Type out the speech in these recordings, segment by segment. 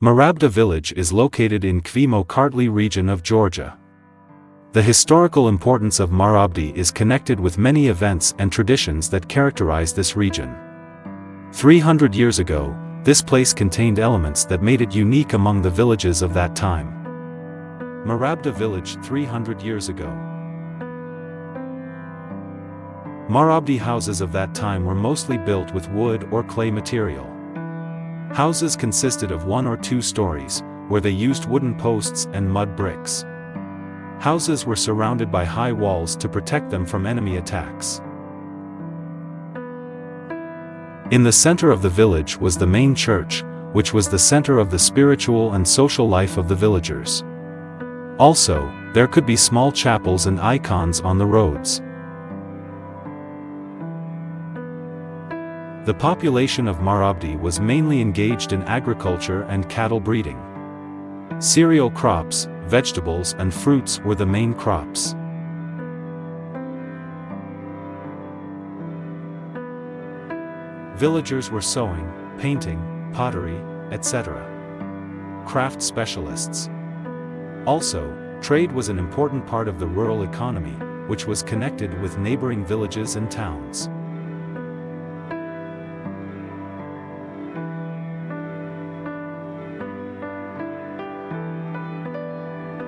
Marabda village is located in Kvimo-Kartli region of Georgia. The historical importance of Marabda is connected with many events and traditions that characterize this region. 300 years ago, this place contained elements that made it unique among the villages of that time. Marabda village 300 years ago. Marabda houses of that time were mostly built with wood or clay material. Houses consisted of 1 or 2 stories, where they used wooden posts and mud bricks. Houses were surrounded by high walls to protect them from enemy attacks. In the center of the village was the main church, which was the center of the spiritual and social life of the villagers. Also, there could be small chapels and icons on the roads. The population of Marabda was mainly engaged in agriculture and cattle breeding. Cereal crops, vegetables and fruits were the main crops. Villagers were sewing, painting, pottery, etc. Craft specialists. Also, trade was an important part of the rural economy, which was connected with neighboring villages and towns.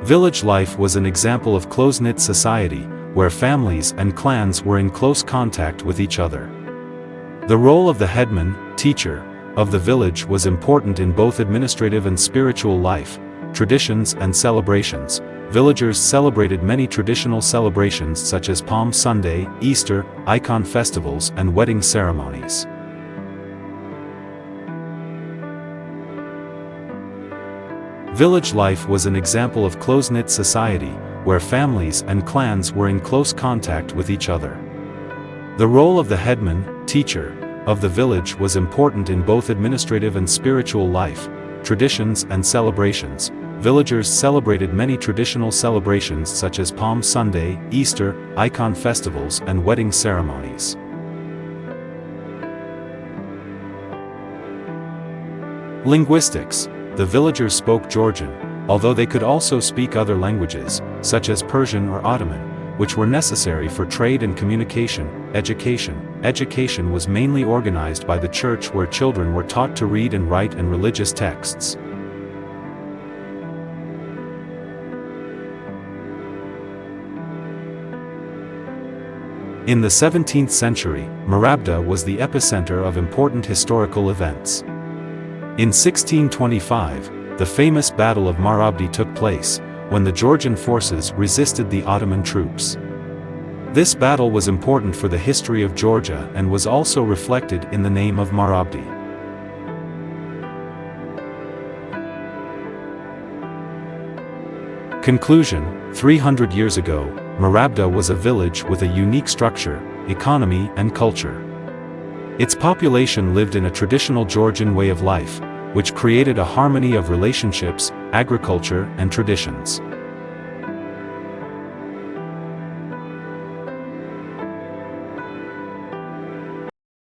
Village life was an example of close-knit society, where families and clans were in close contact with each other. The role of the headman, teacher, of the village was important in both administrative and spiritual life, traditions and celebrations. Villagers celebrated many traditional celebrations such as Palm Sunday, Easter, icon festivals and wedding ceremonies. Village life was an example of close-knit society, where families and clans were in close contact with each other. The role of the headman, teacher, of the village was important in both administrative and spiritual life, traditions and celebrations. Villagers celebrated many traditional celebrations such as Palm Sunday, Easter, icon festivals and wedding ceremonies. Linguistics. The villagers spoke Georgian, although they could also speak other languages, such as Persian or Ottoman, which were necessary for trade and communication. Education was mainly organized by the church, where children were taught to read and write and religious texts. In the 17th century, Marabda was the epicenter of important historical events. In 1625, the famous Battle of Marabda took place, when the Georgian forces resisted the Ottoman troops. This battle was important for the history of Georgia and was also reflected in the name of Marabda. Conclusion: 300 years ago, Marabda was a village with a unique structure, economy and culture. Its population lived in a traditional Georgian way of life, which created a harmony of relationships, agriculture, and traditions.